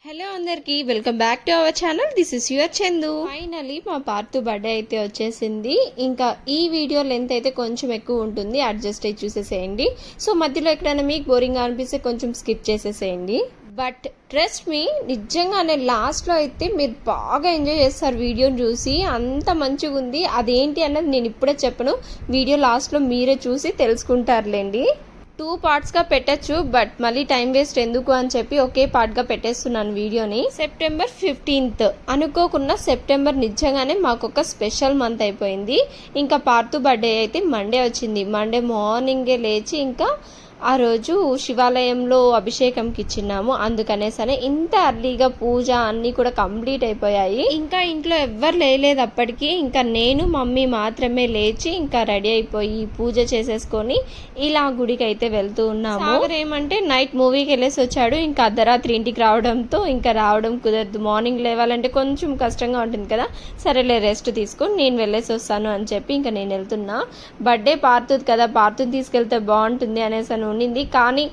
Hello అందరికి welcome back to our channel. This is your Chandu. Finally మా పార్తు birthday అయితే వచ్చేసింది. ఇంకా ఈ వీడియో లెంత్ అయితే కొంచెం ఎక్కువ ఉంటుంది, అడ్జస్ట్ అయ్యి చూసేసేయండి. సో మధ్యలో ఎక్కడైనా మీకు బోరింగ్ అనిపిస్తే కొంచెం స్కిప్ చేసేసేయండి. బట్ ట్రస్ట్ మీ, నిజంగానే లాస్ట్లో అయితే మీరు బాగా ఎంజాయ్ చేస్తారు వీడియోని చూసి. అంత మంచిగా ఉంది. అదేంటి అన్నది నేను ఇప్పుడే చెప్పను, వీడియో లాస్ట్లో మీరే చూసి తెలుసుకుంటారులేండి. 2 పార్ట్స్గా పెట్టచ్చు, బట్ మళ్ళీ టైం వేస్ట్ ఎందుకు అని చెప్పి ఒకే పార్ట్గా పెట్టేస్తున్నాను వీడియోని. సెప్టెంబర్ 15th అనుకోకుండా సెప్టెంబర్ నిజంగానే మాకు ఒక స్పెషల్ మంత్ అయిపోయింది. ఇంకా పార్తు బర్త్డే అయితే మండే వచ్చింది. మండే మార్నింగే లేచి ఇంకా ఆ రోజు శివాలయంలో అభిషేకంకి ఇచ్చినాము. అందుకనేసనే ఇంత అర్లీగా పూజ అన్నీ కూడా కంప్లీట్ అయిపోయాయి. ఇంకా ఇంట్లో ఎవ్వరు లేలేదు అప్పటికి. ఇంకా నేను మమ్మీ మాత్రమే లేచి ఇంకా రెడీ అయిపోయి పూజ చేసేసుకొని ఇలా గుడికి అయితే వెళ్తూ ఉన్నాము. సాగర్ ఏమంటే నైట్ మూవీకి వెళ్ళేసి వచ్చాడు. ఇంకా అర్ధరాత్రి ఇంటికి రావడంతో ఇంకా రావడం కుదరదు. మార్నింగ్ లేవాలంటే కొంచెం కష్టంగా ఉంటుంది కదా, సరేలే రెస్ట్ తీసుకొని నేను వెళ్ళేసి వస్తాను అని చెప్పి ఇంకా నేను వెళ్తున్నా. బర్త్డే పార్తుంది కదా, పార్తుని తీసుకెళ్తే బాగుంటుంది అనేసి ఉండింది. కానీ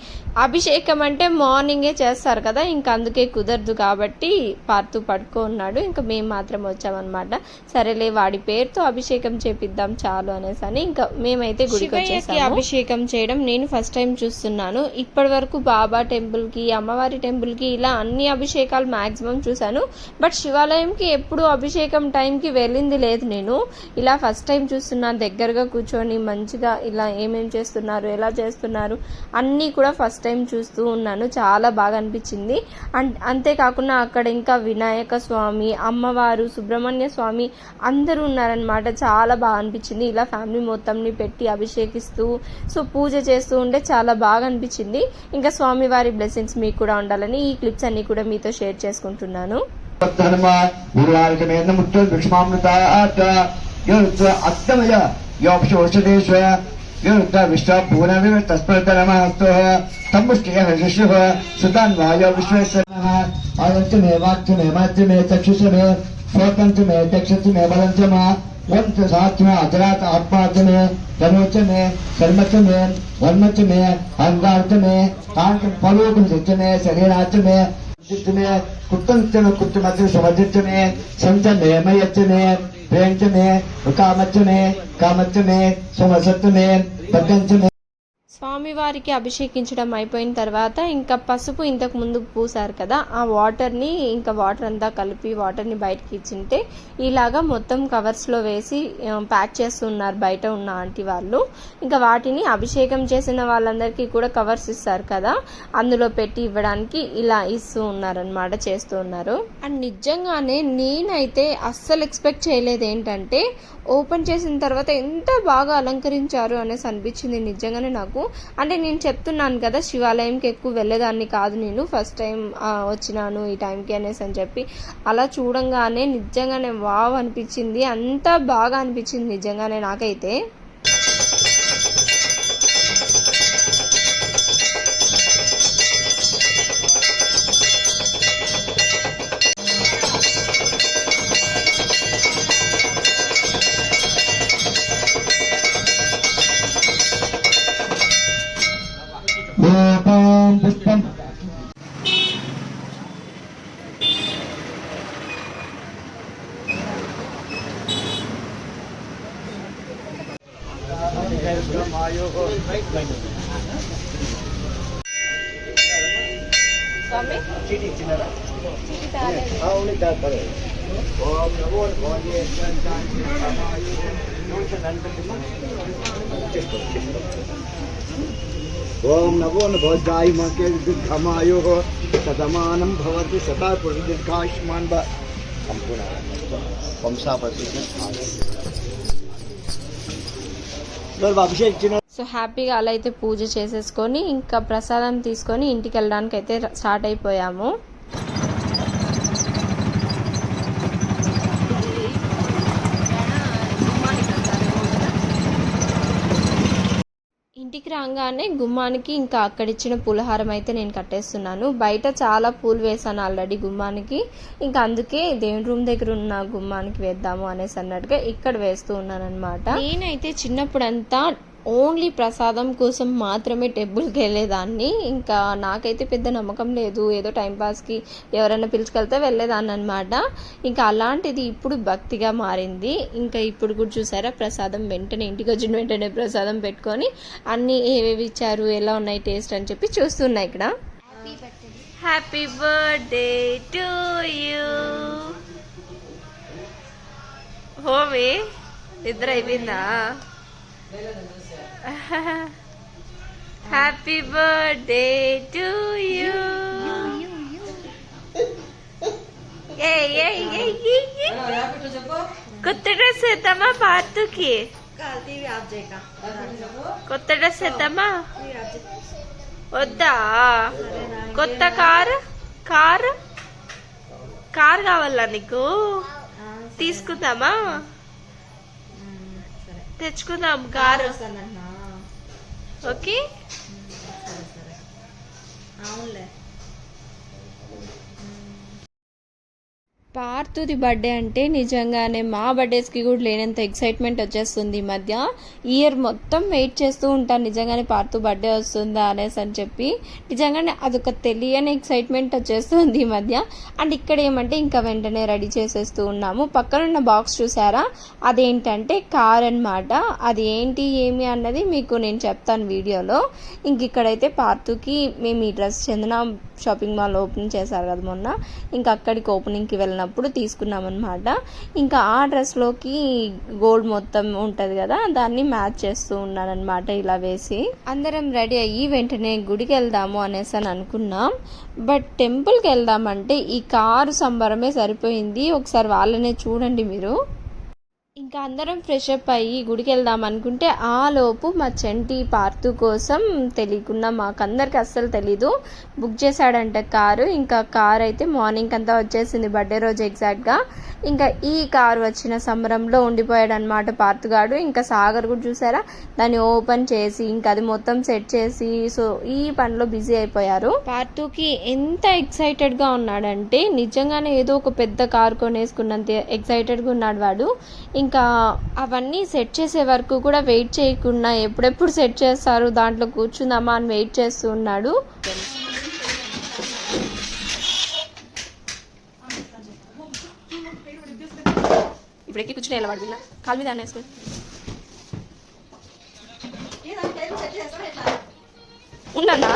అభిషేకం అంటే మార్నింగే చేస్తారు కదా, ఇంకా అందుకే కుదరదు కాబట్టి పార్తు పడుకో ఉన్నాడు. ఇంకా మేము మాత్రం వచ్చామన్నమాట. సరేలే వాడి పేరుతో అభిషేకం చేపిద్దాం చాలు అనేసి అని ఇంకా మేమైతే గుడికి వచ్చేసాము. అభిషేకం చేయడం నేను ఫస్ట్ టైం చూస్తున్నాను. ఇప్పటి వరకు బాబా టెంపుల్ కి, అమ్మవారి టెంపుల్ కి ఇలా అన్ని అభిషేకాలు మాక్సిమం చూసాను. బట్ శివాలయంకి ఎప్పుడు అభిషేకం టైంకి వెళ్ళింది లేదు నేను. ఇలా ఫస్ట్ టైం చూస్తున్నాను. దగ్గరగా కూర్చొని మంచిగా ఇలా ఏమేం చేస్తున్నారు, ఎలా చేస్తున్నారు అన్నీ కూడా ఫస్ట్ టైం చూస్తూ ఉన్నాను. చాలా బాగా అనిపించింది. అంతేకాకుండా అక్కడ ఇంకా వినాయక స్వామి, అమ్మవారు, సుబ్రహ్మణ్య స్వామి అందరూ ఉన్నారనమాట. చాలా బాగా అనిపించింది. ఇలా ఫ్యామిలీ మొత్తంని పెట్టి అభిషేకిస్తూ సో పూజ చేస్తూ ఉంటే చాలా బాగా అనిపించింది. ఇంకా స్వామి వారి బ్లెస్సింగ్స్ మీకు కూడా ఉండాలని ఈ క్లిప్స్ అన్ని కూడా మీతో షేర్ చేసుకుంటున్నాను. विश्व पूर्ण तस्परतरमस्तु तमुष्टियः शिशुः सुतान् वायो विश्वेश्वरः आयन्तु मे वाक्यु मे मातृ मे चक्षुष मे श्रोतन्तु मे चक्षुष मे बलञ्च मे वंश सात्म अजरात आत्माच मे धनुच मे कर्मच मे वर्मच मे अहंगार्च मे कांत फलोकं सच मे शरीराच मे चित्त मे कुत्तंच मे कुत्तमच समजित मे संच मे मयच मे प्रेंच मे कामच मे कामच मे समसत मे पद्यंच मे. స్వామివారికి అభిషేకించడం అయిపోయిన తర్వాత ఇంకా పసుపు ఇంతకు ముందు పూసారు కదా, ఆ వాటర్ని ఇంకా వాటర్ అంతా కలిపి వాటర్ని బయటకి ఇచ్చింటే ఇలాగా మొత్తం కవర్స్లో వేసి ప్యాక్ చేస్తున్నారు బయట ఉన్న ఆంటీ వాళ్ళు. ఇంకా వాటిని అభిషేకం చేసిన వాళ్ళందరికీ కూడా కవర్స్ ఇస్తారు కదా, అందులో పెట్టి ఇవ్వడానికి ఇలా ఇస్తూ ఉన్నారనమాట, చేస్తూ ఉన్నారు. అండ్ నిజంగానే నేనైతే అస్సలు ఎక్స్పెక్ట్ చేయలేదు ఏంటంటే ఓపెన్ చేసిన తర్వాత ఎంత బాగా అలంకరించారు అనేసి అనిపించింది నిజంగానే నాకు. అంటే నేను చెప్తున్నాను కదా, శివాలయంకి ఎక్కువ వెళ్ళేదాన్ని కాదు నేను, ఫస్ట్ టైం వచ్చినాను ఈ టైంకి అనేసి అని చెప్పి. అలా చూడంగానే నిజంగానే వావ్ అనిపించింది. అంత బాగా అనిపించింది నిజంగానే నాకైతే. ओम नमो भोजाय मके दीर्घमायो शतमानं भवति शता दीर्घायुष्मान संपूर्ण वंशापति अभिषेक. సో హ్యాపీగా అలా అయితే పూజ చేసేసుకొని ఇంకా ప్రసాదం తీసుకొని ఇంటికి వెళ్ళడానికి అయితే స్టార్ట్ అయిపోయాము. ఇంటికి రాగానే గుమ్మానికి ఇంకా అక్కడిచ్చిన పులహారం అయితే నేను కట్టేస్తున్నాను. బయట చాలా పూలు వేసాను ఆల్రెడీ గుమ్మానికి, ఇంకా అందుకే దేవుని రూమ్ దగ్గర ఉన్న గుమ్మానికి వేద్దాము అనేసి అన్నట్టుగా ఇక్కడ వేస్తూ ఉన్నాను అనమాట. నేనైతే చిన్నప్పుడంతా ఓన్లీ ప్రసాదం కోసం మాత్రమే టెంపుల్కి వెళ్ళేదాన్ని. ఇంకా నాకైతే పెద్ద నమ్మకం లేదు, ఏదో టైంపాస్కి ఎవరైనా పిలుచుకెళ్తే వెళ్ళేదాన్ని అనమాట. ఇంకా అలాంటిది ఇప్పుడు భక్తిగా మారింది. ఇంకా ఇప్పుడు కూడా చూసారా, ప్రసాదం వెంటనే ఇంటికి వచ్చిన వెంటనే ప్రసాదం పెట్టుకొని అన్నీ ఏవేవి ఇచ్చారు, ఎలా ఉన్నాయి టేస్ట్ అని చెప్పి చూస్తున్నా ఇక్కడ. Happy birthday to you. హోమే ఇద్దరు అయిపోయిందా? Happy birthday to you. కొత్త డ్రెస్ వేద్దామా పార్తుకి? కొత్త డ్రెస్ వేద్దామా? వద్దా? కొత్త కార్ కావాలా నీకు? తీసుకుందామా? తెచ్చుకుందాం కారు. ఓకే. పార్థుది బర్త్డే అంటే నిజంగానే మా బర్త్డేస్కి కూడా లేనంత ఎక్సైట్మెంట్ వచ్చేస్తుంది ఈ మధ్య. ఇయర్ మొత్తం వెయిట్ చేస్తూ ఉంటాను నిజంగానే పార్థు బర్త్డే వస్తుందా అనేసి అని చెప్పి. నిజంగానే అదొక తెలియని ఎక్సైట్మెంట్ వచ్చేస్తుంది ఈ మధ్య. అండ్ ఇక్కడ ఏమంటే ఇంకా వెంటనే రెడీ చేసేస్తూ ఉన్నాము. పక్కనున్న బాక్స్ చూసారా, అదేంటంటే కార్ అన్నమాట. అది ఏంటి ఏమి అన్నది మీకు నేను చెప్తాను వీడియోలో. ఇంక ఇక్కడైతే పార్థుకి మేము ఈ డ్రెస్ చందన షాపింగ్ మాల్ ఓపెనింగ్ చేశారు కదా మొన్న, ఇంకా అక్కడికి ఓపెనింగ్కి వెళ్ళినప్పుడు తీసుకున్నాం అనమాట. ఇంకా ఆ డ్రెస్లోకి గోల్డ్ మొత్తం ఉంటుంది కదా, దాన్ని మ్యాచ్ చేస్తూ ఉన్నాను అనమాట ఇలా వేసి. అందరం రెడీ అయ్యి వెంటనే గుడికి వెళ్దాము అనేసి అని అనుకున్నాం. బట్ టెంపుల్కి వెళ్దామంటే ఈ కారు సంబరమే సరిపోయింది. ఒకసారి వాళ్ళనే చూడండి మీరు. ఇంకా అందరం ఫ్రెష్ అప్ అయ్యి గుడికి వెళ్దాం అనుకుంటే ఆ లోపు మా చంటి పార్థు కోసం తెలియకుండా, మాకందరికి అస్సలు తెలీదు, బుక్ చేశాడంట కారు. ఇంకా కార్ అయితే మార్నింగ్ అంతా వచ్చేసింది బర్త్డే రోజు ఎగ్జాక్ట్గా. ఇంకా ఈ కారు వచ్చిన సంబరంలో ఉండిపోయాడు అనమాట పార్థుగాడు. ఇంకా సాగర్ కూడా చూసారా, దాన్ని ఓపెన్ చేసి ఇంకా అది మొత్తం సెట్ చేసి సో ఈ పనిలో బిజీ అయిపోయారు. పార్థుకి ఎంత ఎక్సైటెడ్గా ఉన్నాడంటే నిజంగానే ఏదో ఒక పెద్ద కారు కొనేసుకున్నంత ఎక్సైటెడ్గా ఉన్నాడు వాడు. ఇంకా అవన్నీ సెట్ చేసే వరకు కూడా వెయిట్ చేయకుండా ఎప్పుడెప్పుడు సెట్ చేస్తారు దాంట్లో కూర్చుందామా అని వెయిట్ చేస్తూ ఉన్నాడు. ఇప్పుడెక్కి కూర్చుని ఎలా పడుతున్నా కాలు మీద అనేసుకో. ఉండన్నా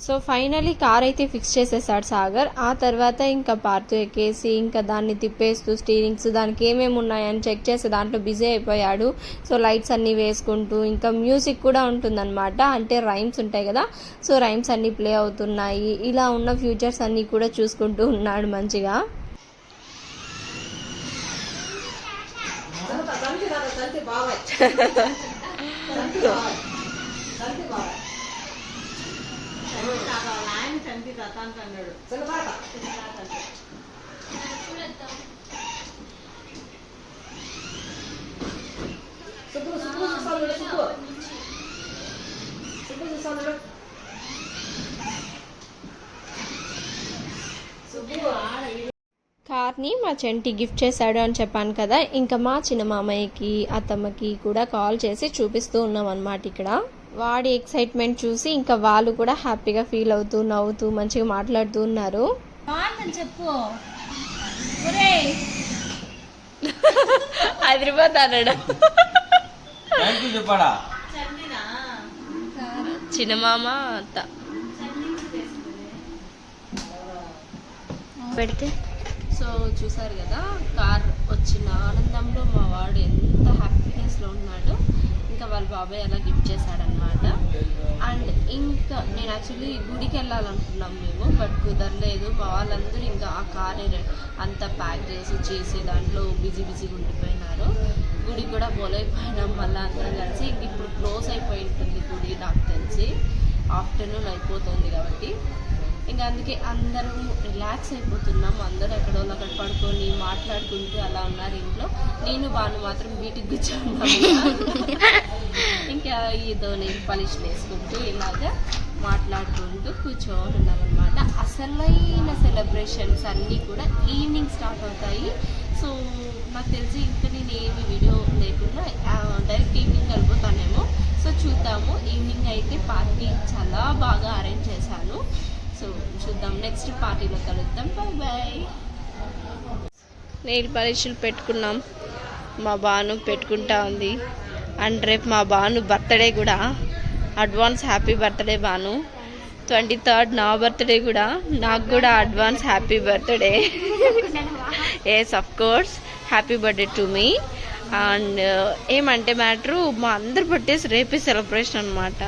సో ఫైనలీ కార్ అయితే ఫిక్స్ చేసేసాడు సాగర్. ఆ తర్వాత ఇంకా పార్థు ఎక్కేసి ఇంకా దాన్ని తిప్పేస్తూ స్టీరింగ్స్ దానికి ఏమేమి ఉన్నాయని చెక్ చేసి దాంట్లో బిజీ అయిపోయాడు. సో లైట్స్ అన్నీ వేసుకుంటూ ఇంకా మ్యూజిక్ కూడా ఉంటుందన్నమాట, అంటే రైమ్స్ ఉంటాయి కదా, సో రైమ్స్ అన్నీ ప్లే అవుతున్నాయి. ఇలా ఉన్న ఫ్యూచర్స్ అన్నీ కూడా చూసుకుంటూ ఉన్నాడు మంచిగా. కార్ని మా చంటి గిఫ్ట్ చేశాడు అని చెప్పాను కదా, ఇంకా మా చిన్న మామయ్యకి అత్తమ్మకి కూడా కాల్ చేసి చూపిస్తూ ఉన్నాం అన్నమాట. ఇక్కడ వాడి ఎక్సైట్మెంట్ చూసి ఇంకా వాళ్ళు కూడా హ్యాపీగా ఫీల్ అవుతూ నవ్వుతూ మంచిగా మాట్లాడుతూ ఉన్నారు. హైదరాబాద్ అన్నాడు చిన్నమామ అత్త పెడితే. సో చూసారు కదా, కార్ వచ్చిన ఆనందంలో మా వాడు ఎంత హ్యాపీనెస్లో ఉన్నాడు. ఇంకా వాళ్ళ బాబాయ్ అలా గిఫ్ట్ చేశాడనమాట. అండ్ ఇంకా నేను యాక్చువల్లీ గుడికి వెళ్ళాలనుకున్నాం మేము, బట్ కుదరలేదు. మా వాళ్ళందరూ ఇంకా ఆ కార్ అంతా ప్యాక్ చేసి దాంట్లో బిజీగా ఉండిపోయినారు. గుడికి కూడా పోలేకపోయినాం మళ్ళీ అందరం కలిసి. ఇంక ఇప్పుడు క్లోజ్ అయిపోయి ఉంటుంది గుడి నాకు తెలిసి, ఆఫ్టర్నూన్ అయిపోతుంది కాబట్టి. ఇంకా అందుకే అందరం రిలాక్స్ అయిపోతున్నాం. అందరూ ఎక్కడో అక్కడ పడుకొని మాట్లాడుకుంటూ అలా ఉన్నారు ఇంట్లో. నేను బాను మాత్రం వీటికి కూర్చున్నాము. ఇంకా ఏదో నేను పాలిష్ వేసుకుంటూ ఇలాగా మాట్లాడుకుంటూ కూర్చొని ఉన్నామన్నమాట. అసలైన సెలబ్రేషన్స్ అన్నీ కూడా ఈవినింగ్ స్టార్ట్ అవుతాయి. సో నాకు తెలిసి ఇంకా నేను ఏమి వీడియో లేకుండా డైరెక్ట్ ఈవినింగ్ వెళ్ళిపోతానేమో. సో చూద్దాము. ఈవినింగ్ అయితే పార్టీ చాలా బాగా అరేంజ్ చేశాను. సో చూద్దాం, నెక్స్ట్ పార్టీలో కలుద్దాం. Bye bye. నెయిల్ పాలిష్లు పెట్టుకున్నాం, మా బాను పెట్టుకుంటా ఉంది. అండ్ రేపు మా బాను బర్త్డే కూడా. Advance happy birthday Banu. 23rd నా బర్త్డే కూడా. నాకు కూడా advance happy birthday. Yes of course, happy birthday to me. And ఏమంటే మ్యాటరు, మా అందరు బర్త్డేస్ రేపే సెలబ్రేషన్ అనమాట.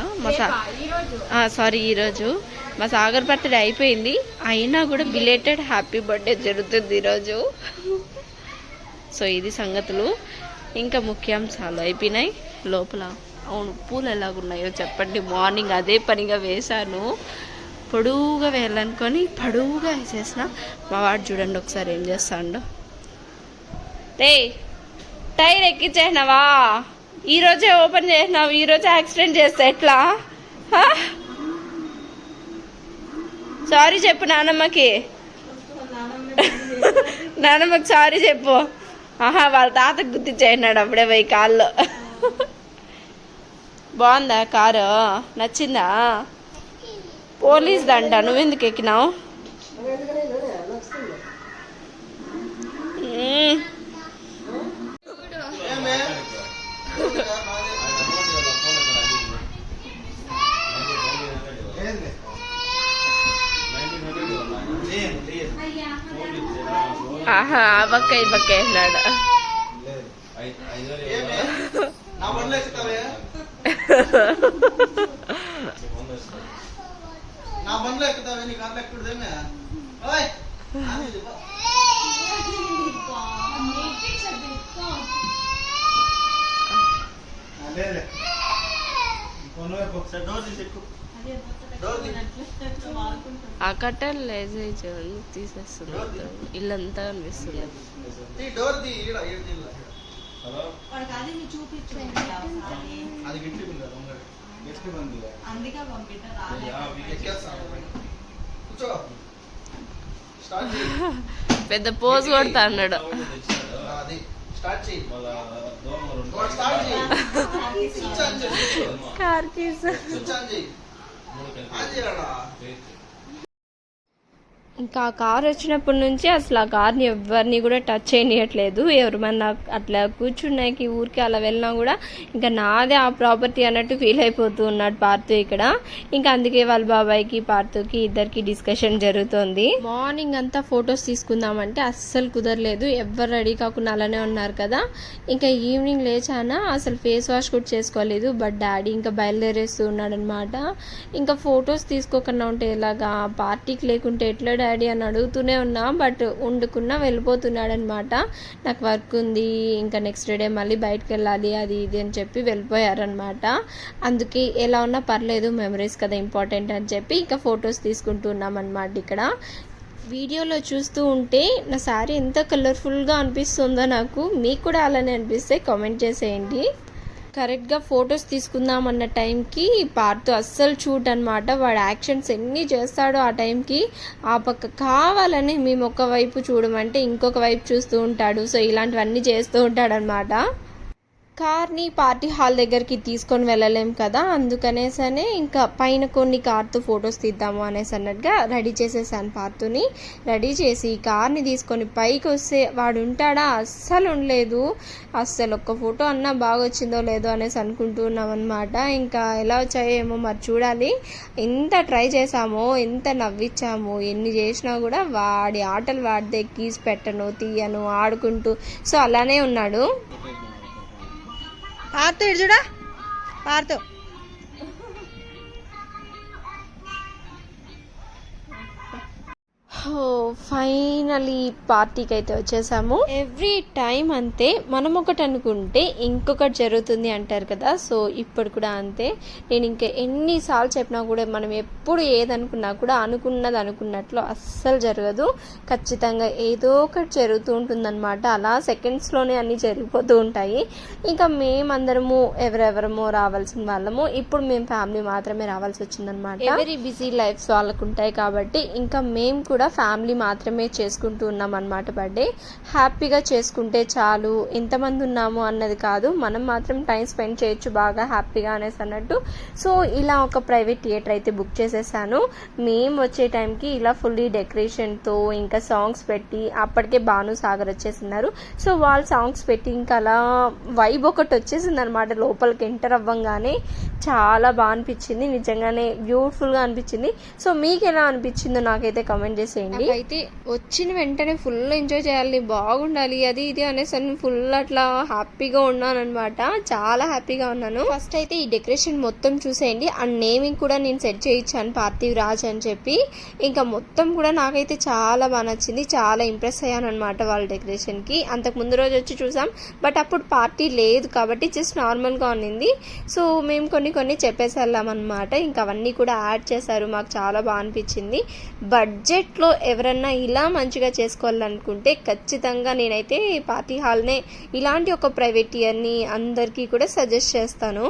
ఈరోజు మా సాగర్ బర్త్డే అయిపోయింది, అయినా కూడా బిలేటెడ్ హ్యాపీ బర్త్డే జరుగుతుంది ఈరోజు. సో ఇది సంగతులు. ఇంకా ముఖ్యాంశాలు అయిపోయినాయి. లోపల అవును, పూలు ఎలాగున్నాయో చెప్పండి. మార్నింగ్ అదే పనిగా వేశాను, పొడువుగా వేయాలనుకొని పొడువుగా వేసేసిన. మా వాడు చూడండి ఒకసారి ఏం చేస్తాడు. రే, టైర్ ఎక్కించేసినావా? ఈరోజే ఓపెన్ చేసినావు, ఈరోజే యాక్సిడెంట్ చేస్తా ఎట్లా? సారీ చెప్పు నానమ్మకి. నానమ్మకి సారీ చెప్పు. ఆహా, వాళ్ళ తాతకు గుర్తించేసినాడు అప్పుడే పోయి కాల్లో. బాగుందా కారు? నచ్చిందా? పోలీస్ దంట, నువ్వెందుకు ఎక్కినావు? ఆహా, ఆ పక్క ఈ పక్క వేసినాడు. ఆ కట్టలు లేజేజ్ తీసేస్తుంది, ఇల్లంతా అనిపిస్తుంది. పెద్ద పోజ్ కొడతా అన్నాడు. Car keys. ఇంకా ఆ కార్ వచ్చినప్పటి నుంచి అసలు ఆ కార్ని ఎవరిని కూడా టచ్ చేయనియట్లేదు. ఎవరిమన్నా అట్లా కూర్చున్నాకి ఊరికి అలా వెళ్ళినా కూడా ఇంకా నాదే ఆ ప్రాపర్టీ అన్నట్టు ఫీల్ అయిపోతూ ఉన్నాడు పార్థు ఇక్కడ. ఇంకా అందుకే వాళ్ళ బాబాయ్కి పార్థుకి ఇద్దరికి డిస్కషన్ జరుగుతుంది. మార్నింగ్ అంతా ఫొటోస్ తీసుకుందామంటే అస్సలు కుదరలేదు, ఎవరు రెడీ కాకుండా అలానే ఉన్నారు కదా. ఇంకా ఈవినింగ్ లేచానా, అసలు ఫేస్ వాష్ కూడా చేసుకోలేదు. బట్ డాడీ ఇంకా బయలుదేరేస్తూ ఉన్నాడు అనమాట. ఇంకా ఫొటోస్ తీసుకోకుండా ఉంటే ఎలాగా, పార్టీకి లేకుంటే ఎట్లా డాడీ అని అడుగుతూనే ఉన్నా. బట్ వండుకున్నా వెళ్ళిపోతున్నాడు అనమాట. నాకు వర్క్ ఉంది, ఇంకా నెక్స్ట్ డే మళ్ళీ బయటకు వెళ్ళాలి, అది ఇది అని చెప్పి వెళ్ళిపోయారనమాట. అందుకే ఎలా ఉన్నా పర్లేదు, మెమరీస్ కదా ఇంపార్టెంట్ అని చెప్పి ఇంకా ఫొటోస్ తీసుకుంటున్నాం అనమాట. ఇక్కడ వీడియోలో చూస్తూ ఉంటే నా శారీ ఎంత కలర్ఫుల్గా అనిపిస్తుందో నాకు. మీకు కూడా అలానే అనిపిస్తే కామెంట్ చేసేయండి. కరెక్ట్గా ఫొటోస్ తీసుకుందామన్న టైంకి పార్థు అస్సలు షూట్ అనమాట. వాడు యాక్షన్స్ ఎన్ని చేస్తాడో ఆ టైంకి. ఆ పక్క కావాలని మేము ఒక వైపు చూడమంటే ఇంకొక వైపు చూస్తూ ఉంటాడు. సో ఇలాంటివన్నీ చేస్తూ ఉంటాడనమాట. కార్ని పార్టీ హాల్ దగ్గరికి తీసుకొని వెళ్ళలేం కదా, అందుకనేసనే ఇంకా పైన కొన్ని కార్తో ఫొటోస్ తీద్దాము అనేసి అన్నట్టుగా రెడీ చేసేసాను. పార్థుని రెడీ చేసి కార్ని తీసుకొని పైకి వస్తే వాడు ఉంటాడా, అస్సలు ఉండలేదు. అస్సలు ఒక్క ఫోటో అన్నా బాగా వచ్చిందో లేదో అనేసి అనుకుంటూ ఉన్నాం అనమాట. ఇంకా ఎలా వచ్చాయో ఏమో మరి చూడాలి. ఎంత ట్రై చేసామో, ఎంత నవ్వించామో, ఎన్ని చేసినా కూడా వాడి ఆటలు వాడితే కీస్ పెట్టను తీయను ఆడుకుంటూ సో అలానే ఉన్నాడు. పార్థు ఇటు చూడా, పార్థు ఫైనలీ పార్టీకి అయితే వచ్చేసాము. ఎవ్రీ టైం అంతే, మనం ఒకటి అనుకుంటే ఇంకొకటి జరుగుతుంది అంటారు కదా. సో ఇప్పుడు కూడా అంతే. నేను ఇంకా ఎన్నిసార్లు చెప్పినా కూడా మనం ఎప్పుడు ఏదనుకున్నా కూడా అనుకున్నది అనుకున్నట్లు అస్సలు జరగదు. ఖచ్చితంగా ఏదో ఒకటి జరుగుతూ ఉంటుందన్నమాట. అలా సెకండ్స్లోనే అన్నీ జరిగిపోతూ ఉంటాయి. ఇంకా మేమందరము ఎవరెవరమో రావాల్సిన వాళ్ళము, ఇప్పుడు మేము ఫ్యామిలీ మాత్రమే రావాల్సి వచ్చిందనమాట. ఎవరీ బిజీ లైఫ్స్ వాళ్ళకు ఉంటాయి కాబట్టి ఇంకా మేము కూడా ఫ్యామిలీ మాత్రమే చేసుకుంటూ ఉన్నాం అన్నమాట. బర్త్డే హ్యాపీగా చేసుకుంటే చాలు, ఎంతమంది ఉన్నాము అన్నది కాదు, మనం మాత్రం టైం స్పెండ్ చేయొచ్చు బాగా హ్యాపీగా అనేసి అన్నట్టు. సో ఇలా ఒక ప్రైవేట్ థియేటర్ అయితే బుక్ చేసేసాను. మేము వచ్చే టైంకి ఇలా ఫుల్లీ డెకరేషన్తో ఇంకా సాంగ్స్ పెట్టి, అప్పటికే భాను సాగర్ వచ్చేసినారు. సో వాళ్ళు సాంగ్స్ పెట్టి ఇంకా అలా వైబ్ ఒకటి వచ్చేసింది అనమాట. లోపలికి ఎంటర్ అవ్వంగానే చాలా బాగా అనిపించింది, నిజంగానే బ్యూటిఫుల్గా అనిపించింది. సో మీకు ఎలా అనిపించిందో నాకైతే కమెంట్ చేసేయండి. అయితే వచ్చిన వెంటనే ఫుల్ ఎంజాయ్ చేయాలి, బాగుండాలి, అది ఇది అనేసి ఫుల్ అట్లా హ్యాపీగా ఉన్నాను అనమాట. చాలా హ్యాపీగా ఉన్నాను. ఫస్ట్ అయితే ఈ డెకరేషన్ మొత్తం చూసేయండి. అండ్ నేమింగ్ కూడా నేను సెట్ చేయించాను, పార్థివ్ రాజ్ అని చెప్పి. ఇంకా మొత్తం కూడా నాకైతే చాలా బాగా నచ్చింది, చాలా ఇంప్రెస్ అయ్యాను అనమాట వాళ్ళ డెకరేషన్కి. అంతకు ముందు రోజు వచ్చి చూసాం, బట్ అప్పుడు పార్టీ లేదు కాబట్టి జస్ట్ నార్మల్గా ఉన్నింది. సో మేము కొన్ని చెప్పేసి వెళ్ళామన్నమాట. ఇంకా అవన్నీ కూడా యాడ్ చేశారు, మాకు చాలా బాగా అనిపించింది. బడ్జెట్లో ఎవరన్నా ఇలా మంచిగా చేసుకోవాలనుకుంటే ఖచ్చితంగా నేనైతే పార్టీ హాల్నే ఇలాంటి ఒక ప్రైవేట్ ఇయర్ని అందరికీ కూడా సజెస్ట్ చేస్తాను.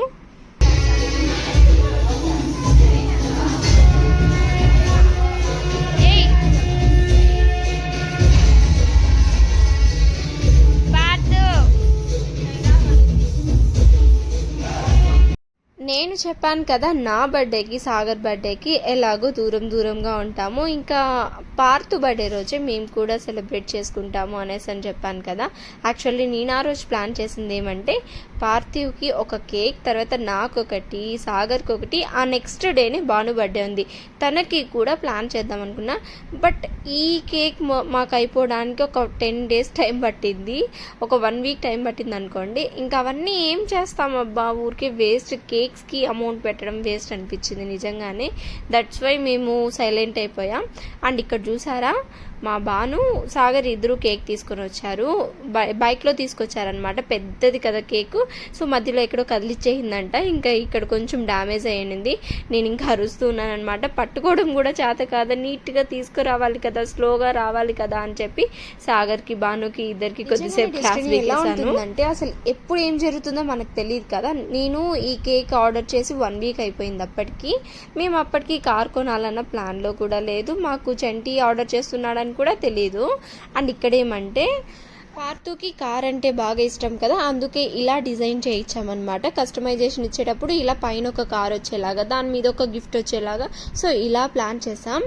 నేను చెప్పాను కదా, నా బర్త్డేకి సాగర్ బర్త్డేకి ఎలాగో దూరంగా ఉంటాము. ఇంకా పార్థు బర్త్డే రోజే మేము కూడా సెలబ్రేట్ చేసుకుంటాము అనేసి అని చెప్పాను కదా. యాక్చువల్లీ నేను ఆ రోజు ప్లాన్ చేసింది ఏమంటే, పార్థివ్కి ఒక కేక్, తర్వాత నాకు ఒకటి, సాగర్కి ఒకటి, ఆ నెక్స్ట్ డేనే భాను బర్త్డే ఉంది, తనకి కూడా ప్లాన్ చేద్దాం అనుకున్నా. బట్ ఈ కేక్ మాకు అయిపోవడానికి ఒక 10 days టైం పట్టింది, ఒక 1 week టైం పట్టింది అనుకోండి. ఇంకా అవన్నీ ఏం చేస్తామబ్బా, ఊరికే వేస్ట్, కేక్స్కి అమౌంట్ పెట్టడం వేస్ట్ అనిపించింది నిజంగానే. దట్స్ వై మేము సైలెంట్ అయిపోయాం. అండ్ ఇక్కడ చూసారా, మా భాను సాగర్ ఇద్దరు కేక్ తీసుకొని వచ్చారు, బైక్లో తీసుకొచ్చారనమాట. పెద్దది కదా కేకు. సో మధ్యలో ఎక్కడో కదిలిచ్చేయిందంట, ఇంకా ఇక్కడ కొంచెం డ్యామేజ్ అయ్యింది. నేను ఇంకా అరుస్తూ ఉన్నాను అనమాట. పట్టుకోవడం కూడా చేత కాదా, నీట్గా తీసుకురావాలి కదా, స్లోగా రావాలి కదా అని చెప్పి సాగర్కి భానుకి ఇద్దరికి కొద్దిసేపు క్లాస్ వేసాను. అంటే అసలు ఎప్పుడు ఏం జరుగుతుందో మనకు తెలియదు కదా. నేను ఈ కేక్ ఆర్డర్ చేసి 1 week అయిపోయింది అప్పటికి. మేము అప్పటికి కార్ కొనాలన్న ప్లాన్లో కూడా లేదు, మాకు చంటి ఆర్డర్ చేస్తున్నాడని కూడా తెలియదు. అండ్ ఇక్కడ ఏమంటే, పార్థుకి కార్ అంటే బాగా ఇష్టం కదా, అందుకే ఇలా డిజైన్ చేయించామన్నమాట. కస్టమైజేషన్ ఇచ్చేటప్పుడు ఇలా పైన ఒక కార్ వచ్చేలాగా, దాని మీద ఒక గిఫ్ట్ వచ్చేలాగా, సో ఇలా ప్లాన్ చేసాం.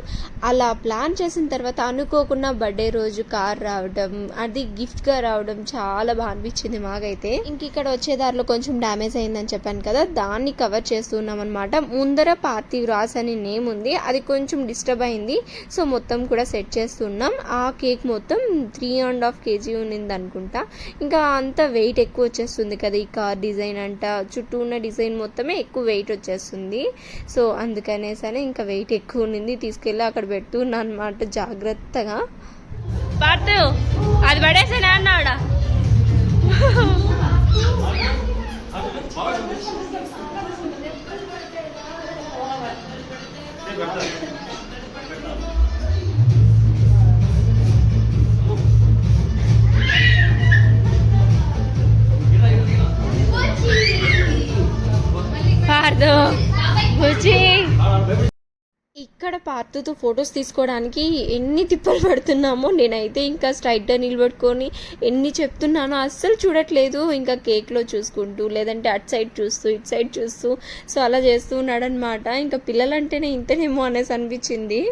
అలా ప్లాన్ చేసిన తర్వాత అనుకోకుండా బర్త్డే రోజు కార్ రావడం, అది గిఫ్ట్గా రావడం చాలా బాగా అనిపించింది మాకైతే. ఇంక ఇక్కడ వచ్చేదారిలో కొంచెం డ్యామేజ్ అయిందని చెప్పాను కదా, దాన్ని కవర్ చేస్తున్నాం అనమాట. ముందర పార్థివ్ రాజ్ అని నేమ్ ఉంది, అది కొంచెం డిస్టర్బ్ అయింది. సో మొత్తం కూడా సెట్ చేస్తున్నాం. ఆ కేక్ మొత్తం 3.5 kg ఉంది అనుకుంటా. ఇంకా అంత వెయిట్ ఎక్కువ వచ్చేస్తుంది కదా, ఈ కార్ డిజైన్ అంట, చుట్టూ ఉన్న డిజైన్ మొత్తమే ఎక్కువ వెయిట్ వచ్చేస్తుంది. సో అందుకనేసరి ఇంకా వెయిట్ ఎక్కువ ఉన్నింది, తీసుకెళ్ళి అక్కడ పెడుతున్నా అనమాట జాగ్రత్తగా. అది పడేసేనా అన్నాడా. ఇక్కడ పార్థుతో ఫొటోస్ తీసుకోవడానికి ఎన్ని తిప్పలు పడుతున్నామో. నేనైతే ఇంకా స్ట్రైట్గా నిలబెట్టుకొని ఎన్ని చెప్తున్నానో అస్సలు చూడట్లేదు. ఇంకా కేక్లో చూసుకుంటూ, లేదంటే అటు సైడ్ చూస్తూ, ఇటు సైడ్ చూస్తూ, సో అలా చేస్తూ ఉన్నాడనమాట. ఇంకా పిల్లలంటేనే ఇంతనేమో అనేసి అనిపించింది.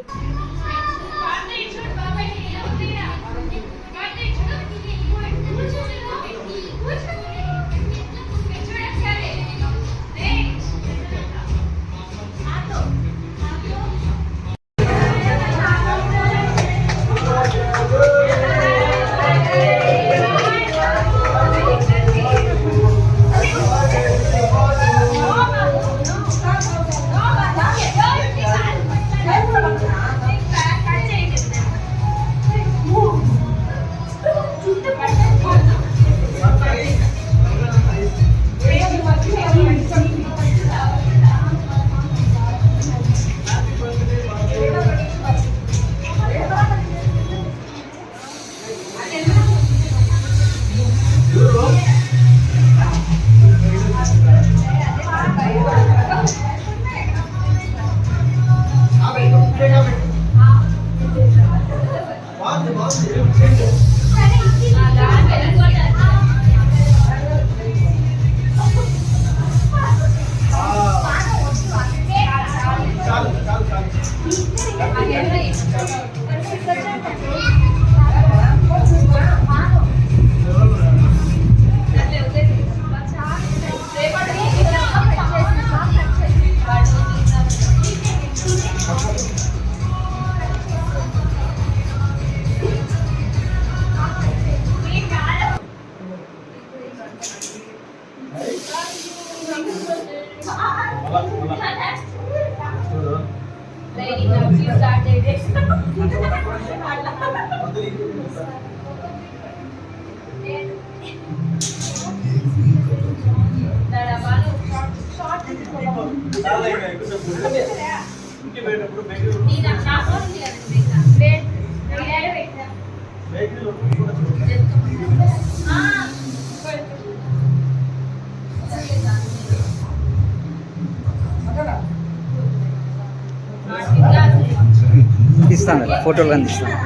తీస్తాను ఫోటోలు అందిస్తాను.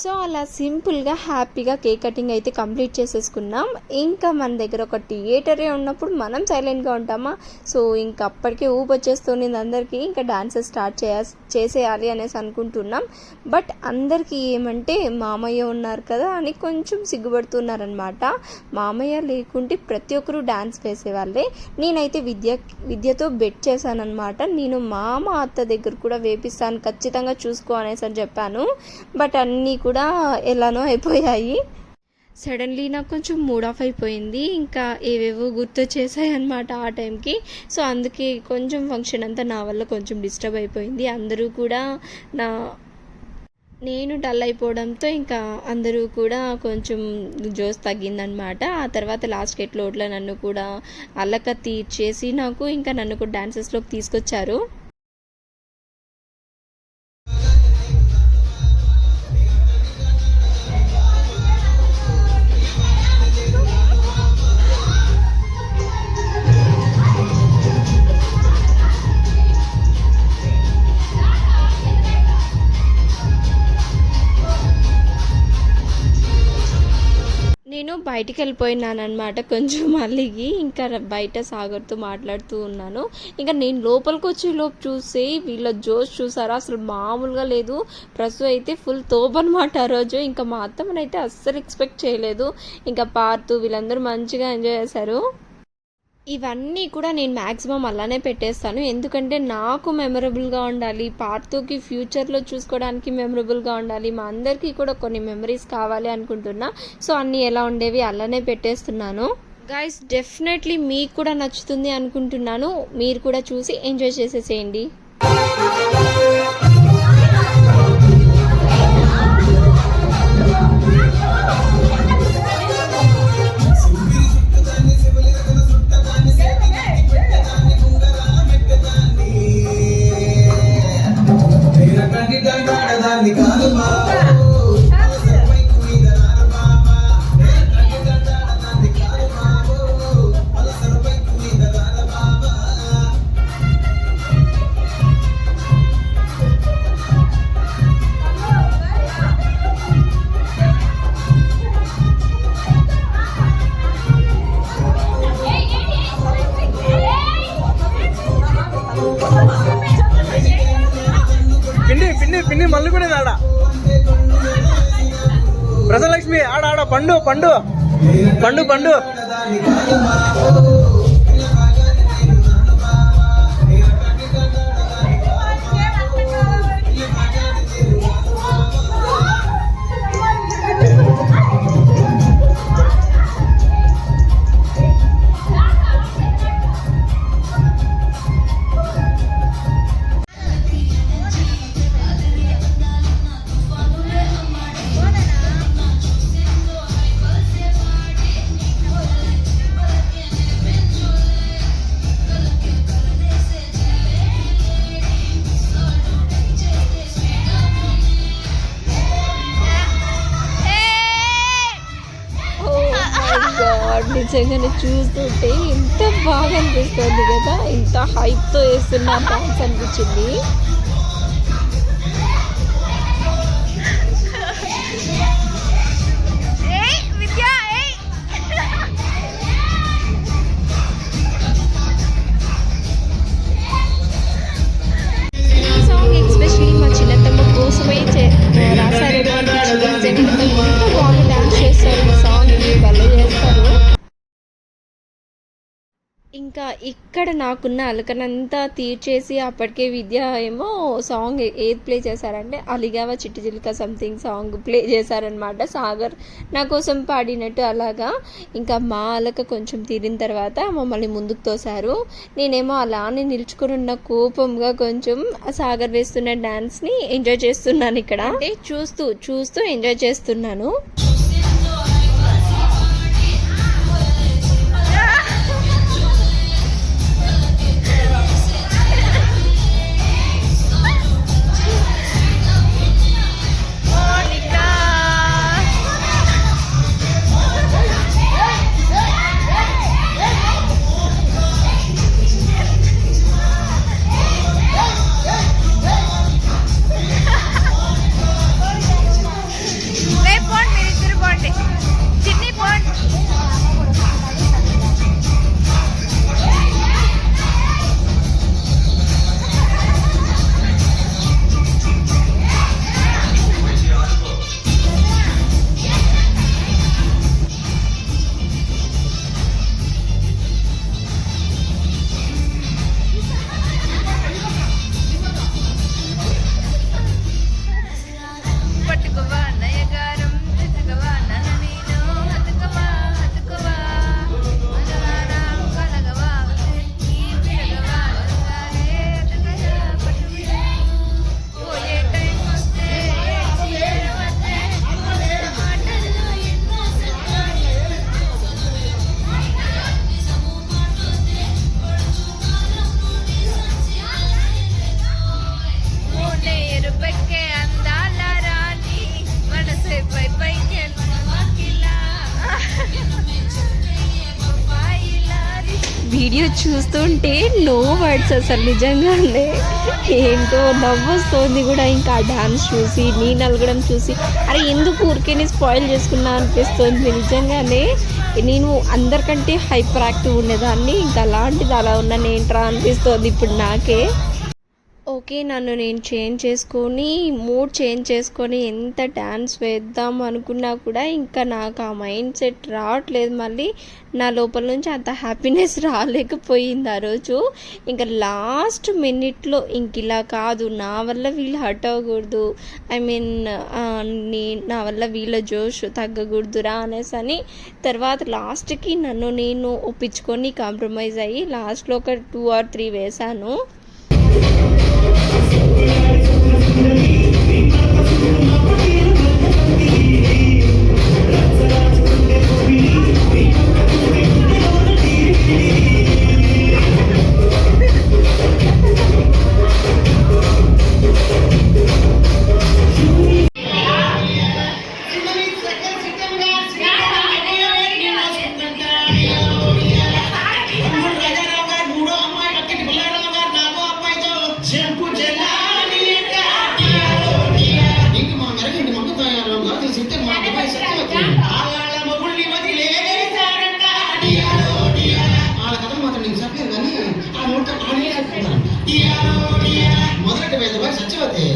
సో అలా సింపుల్గా హ్యాపీగా కేక్ కటింగ్ అయితే కంప్లీట్ చేసేసుకున్నాం. ఇంకా మన దగ్గర ఒక థియేటరే ఉన్నప్పుడు మనం సైలెంట్గా ఉంటామా? సో ఇంకా అప్పటికే ఊపు వచ్చేస్తుంది అందరికీ, ఇంకా డాన్సెస్ స్టార్ట్ చేసేయాలి అనేసి అనుకుంటున్నాం. బట్ అందరికీ ఏమంటే మామయ్య ఉన్నారు కదా అని కొంచెం సిగ్గుపడుతున్నారనమాట. మామయ్య లేకుంటే ప్రతి ఒక్కరూ డాన్స్ వేసేవాళ్ళే. నేనైతే విద్యతో బెట్ చేశానమాట. నేను మామ అత్త దగ్గర కూడా వేపిస్తాను, ఖచ్చితంగా చూసుకో అనేసి అని చెప్పాను. బట్ అన్నీ కూడా ఎలానో అయిపోయాయి. సడన్లీ నాకు కొంచెం మూడ్ ఆఫ్ అయిపోయింది. ఇంకా ఏవేవో గుర్తొచ్చేసాయి అనమాట ఆ టైంకి. సో అందుకే కొంచెం ఫంక్షన్ అంతా నా వల్ల కొంచెం డిస్టర్బ్ అయిపోయింది. అందరూ కూడా నేను డల్ అయిపోవడంతో ఇంకా అందరూ కూడా కొంచెం జోస్ తగ్గిందనమాట. ఆ తర్వాత లాస్ట్ గెట్లోట్లో నన్ను కూడా అల్లక తీర్చేసి నన్ను కూడా డాన్సెస్లోకి తీసుకొచ్చారు. నేను బయటికి వెళ్ళిపోయినానమాట కొంచెం అలిగి. ఇంకా బయట సాగర్తో మాట్లాడుతూ ఉన్నాను. ఇంకా నేను లోపలికి వచ్చే లోపు చూసి వీళ్ళ జోష్ చూసారా, అసలు మామూలుగా లేదు. ప్రసు అయితే ఫుల్ తోపనమాట ఆ రోజు. ఇంకా మా అత్తమ్మనైతే అస్సలు ఎక్స్పెక్ట్ చేయలేదు. ఇంకా పార్తు వీళ్ళందరూ మంచిగా ఎంజాయ్ చేశారు. ఇవన్నీ కూడా నేను మ్యాక్సిమం అలానే పెట్టేస్తాను, ఎందుకంటే నాకు మెమరబుల్గా ఉండాలి, పార్తోకి ఫ్యూచర్లో చూసుకోవడానికి మెమరబుల్గా ఉండాలి, మా అందరికీ కూడా కొన్ని మెమరీస్ కావాలి అనుకుంటున్నా. సో అన్నీ ఎలా ఉండేవి అలానే పెట్టేస్తున్నాను. గైస్ డెఫినెట్లీ మీకు కూడా నచ్చుతుంది అనుకుంటున్నాను. మీరు కూడా చూసి ఎంజాయ్ చేసేసేయండి. పిన్ని మల్లుకునేది ఆడ ప్రసలక్ష్మి ఆడ పండు పండు పండు పండు గాడ్, నిజంగానే చూస్తుంటే ఎంత బాగా అనిపిస్తుంది కదా, ఇంత హైప్తో వేస్తున్న డాన్స్ అనిపించింది. ఈ సాంగ్ ఎస్పెషల్లీ మా చిన్నతమ్మ కోసమే రాశారు అనిపించింది. నిజంగా ఎంత బాగా డాన్స్ చేస్తారు ఈ సాంగ్ని, భలే చేస్తారు. ఇంకా ఇక్కడ నాకున్న అలకనంతా తీర్చేసి అప్పటికే విద్య ఏమో సాంగ్ ఏది ప్లే చేశారంటే అలిగావా చిట్టి చిలుక సంథింగ్ సాంగ్ ప్లే చేశారనమాట. సాగర్ నా కోసం పాడినట్టు అలాగా. ఇంకా మా అలక కొంచెం తీరిన తర్వాత మమ్మల్ని ముందుకు తోశారు. నేనేమో అలానే నిల్చుకుని ఉన్న కోపంగా కొంచెం సాగర్ వేస్తున్న డాన్స్ని ఎంజాయ్ చేస్తున్నాను. ఇక్కడ అంటే చూస్తూ ఎంజాయ్ చేస్తున్నాను. వీడియో చూస్తుంటే నో వర్డ్స్ అసలు, నిజంగానే ఏంటో నవ్వొస్తుంది కూడా. ఇంకా ఆ డాన్స్ చూసి నేను అలగడం చూసి అరే ఎందుకు ఊరికే స్పాయిల్ చేసుకున్నా అనిపిస్తుంది. నిజంగానే నేను అందరికంటే హైపర్ యాక్టివ్ ఉండేదాన్ని, ఇంకా అలాంటిది అలా ఉన్నాను ఏంట్రా అనిపిస్తుంది ఇప్పుడు నాకే. ఓకే, నన్ను నేను మూడ్ చేంజ్ చేసుకొని ఎంత డ్యాన్స్ వేద్దాం అనుకున్నా కూడా ఇంకా నాకు ఆ మైండ్ సెట్ రావట్లేదు. మళ్ళీ నా లోపల నుంచి అంత హ్యాపీనెస్ రాలేకపోయింది ఆ రోజు. ఇంకా లాస్ట్ మినిట్లో ఇంక ఇలా కాదు, నా వల్ల వీళ్ళు హర్ట్ అవ్వకూడదు, నా వల్ల వీళ్ళ జోష్ తగ్గకూడదురా అనేసి అని తర్వాత లాస్ట్కి నన్ను నేను ఒప్పించుకొని కాంప్రమైజ్ అయ్యి లాస్ట్లో ఒక 2 or 3 వేశాను. మొదటి వేద సత్యవతి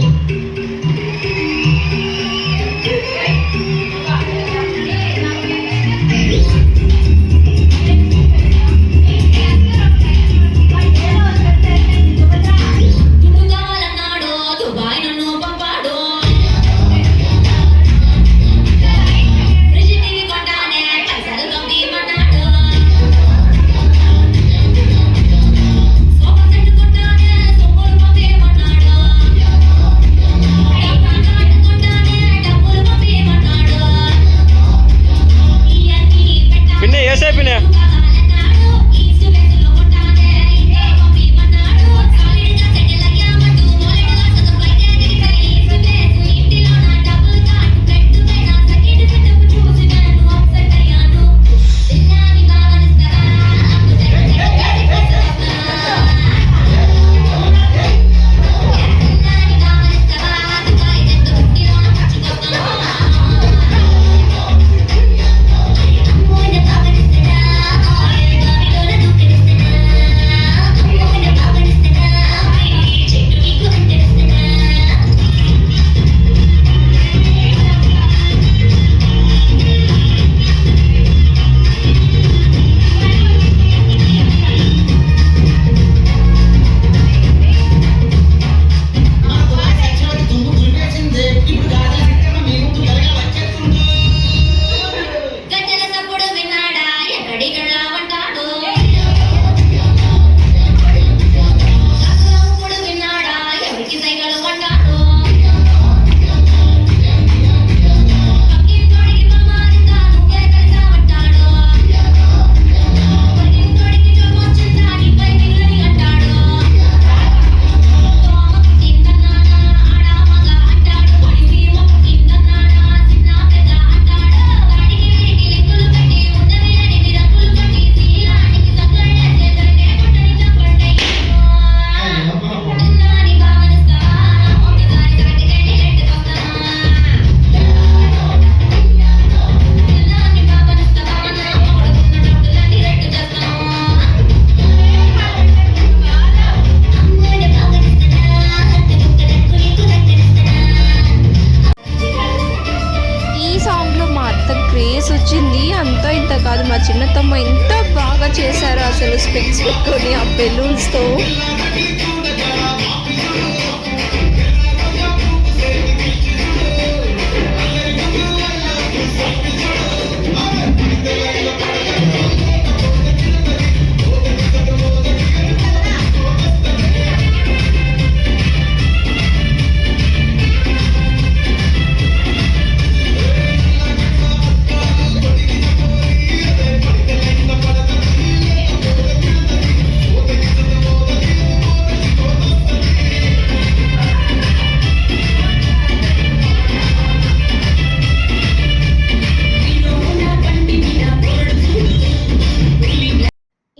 అంతా ఇంత కాదు, మా చిన్నతమ్మ ఎంత బాగా చేశారో అసలు స్పెక్స్ పెట్టుకొని ఆ బెలూన్స్తో.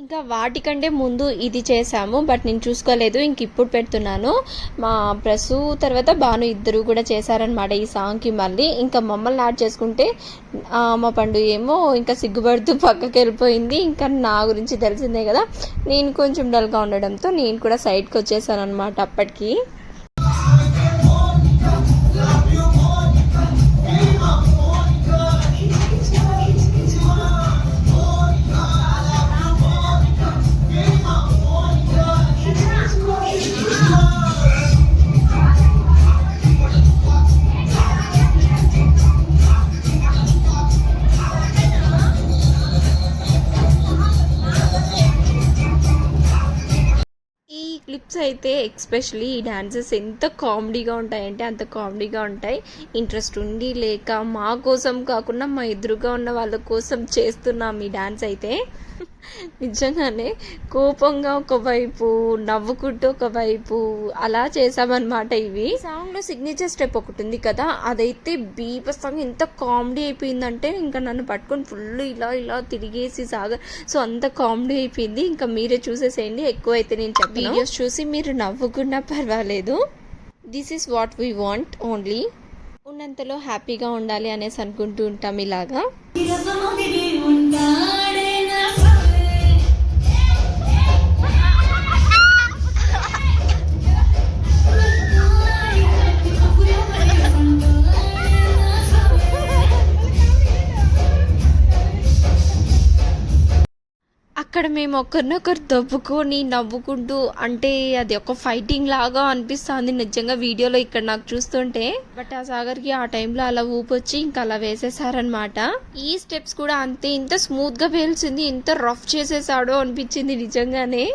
ఇంకా వాటికంటే ముందు ఇది చేసాము, బట్ నేను చూసుకోలేదు, ఇంక ఇప్పుడు పెడుతున్నాను. మా ప్రసు తర్వాత భాను ఇద్దరు కూడా చేశారనమాట ఈ సాంగ్కి. మళ్ళీ ఇంకా మమ్మల్ని యాడ్ చేసుకుంటే మా పండు ఏమో ఇంకా సిగ్గుపడుతూ పక్కకి వెళ్ళిపోయింది. ఇంకా నా గురించి తెలిసిందే కదా, నేను కొంచెం డల్గా ఉండడంతో నేను కూడా సైడ్కి వచ్చేసాను అనమాట అప్పటికి. క్లిప్స్ అయితే ఎక్స్పెషలీ ఈ డాన్సెస్ ఎంత కామెడీగా ఉంటాయంటే అంత కామెడీగా ఉంటాయి. ఇంట్రెస్ట్ ఉండి లేక మా కోసం కాకుండా మా ఎదురుగా ఉన్న వాళ్ళ కోసం చేస్తున్నాం ఈ డాన్స్ అయితే. నిజంగానే కోపంగా ఒకవైపు, నవ్వుకుంటూ ఒకవైపు అలా చేసామన్నమాట. ఇవి సాంగ్లో సిగ్నేచర్ స్టెప్ ఒకటి ఉంది కదా, అదైతే బీభత్సంగా ఎంత కామెడీ అయిపోయిందంటే ఇంకా నన్ను పట్టుకొని ఫుల్ ఇలా ఇలా తిరిగేసి సో అంత కామెడీ అయిపోయింది. ఇంకా మీరే చూసేసేయండి, ఎక్కువ అయితే నేను చెప్పను. వీడియోస్ చూసి మీరు నవ్వుకున్నా పర్వాలేదు. This is what we want only. ఉన్నంతలో హ్యాపీగా ఉండాలి అనేసి అనుకుంటూ ఉంటాం ఇలాగా. అక్కడ మేము ఒకరినొకరు దబ్బుకొని నవ్వుకుంటూ, అంటే అది ఒక ఫైటింగ్ లాగా అనిపిస్తుంది నిజంగా వీడియోలో ఇక్కడ నాకు చూస్తుంటే. బట్ ఆ సాగర్కి ఆ టైంలో అలా ఊపొచ్చి ఇంకా అలా వేసేసారనమాట. ఈ స్టెప్స్ కూడా అంతే, ఇంత స్మూత్ గా పేల్చింది, ఇంత రఫ్ చేసేసాడో అనిపించింది నిజంగానే.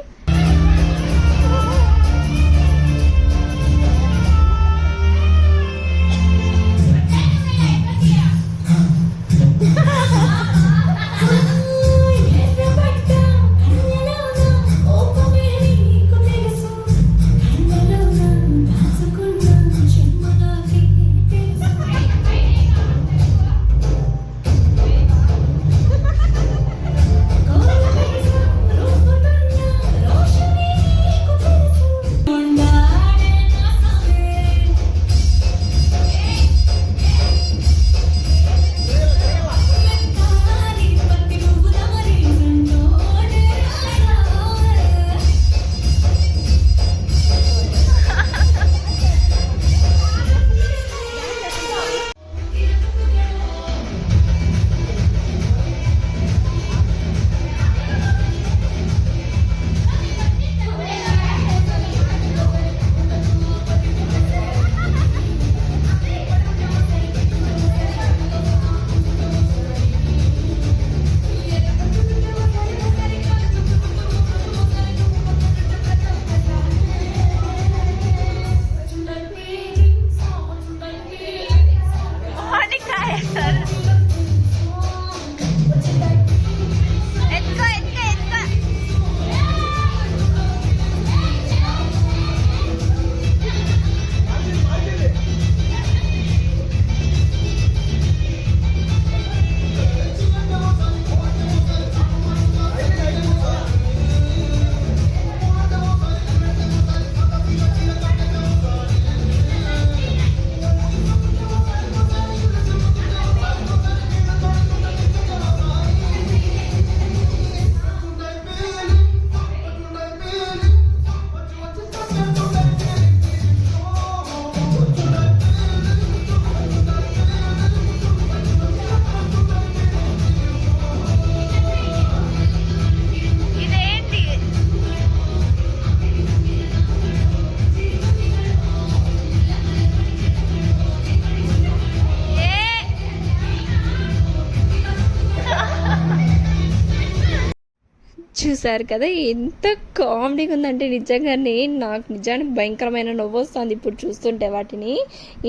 చూసారు కదా ఎంత కామెడీగా ఉందంటే నిజంగానే నాకు నిజానికి భయంకరమైన నవ్వు వస్తుంది ఇప్పుడు చూస్తుంటే వాటిని.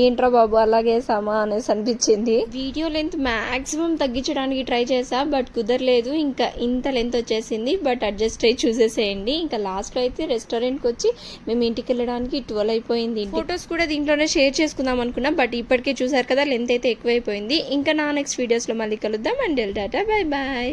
ఏంట్రా బాబు అలాగే సమా అనేసి అనిపించింది. వీడియో లెంత్ మాక్సిమం తగ్గించడానికి ట్రై చేసా బట్ కుదరలేదు. ఇంకా ఇంత లెంత్ వచ్చేసింది. బట్ అడ్జస్ట్ అయ్యి చూసేసేయండి. ఇంకా లాస్ట్ లో అయితే రెస్టారెంట్కి వచ్చి మేము ఇంటికి వెళ్ళడానికి 12 అయిపోయింది. ఫొటోస్ కూడా దీంట్లోనే షేర్ చేసుకుందాం అనుకున్నా బట్ ఇప్పటికే చూసారు కదా లెంత్ అయితే ఎక్కువైపోయింది. ఇంకా నా నెక్స్ట్ వీడియోస్ లో మళ్ళీ కలుద్దాం. And tata, bye bye.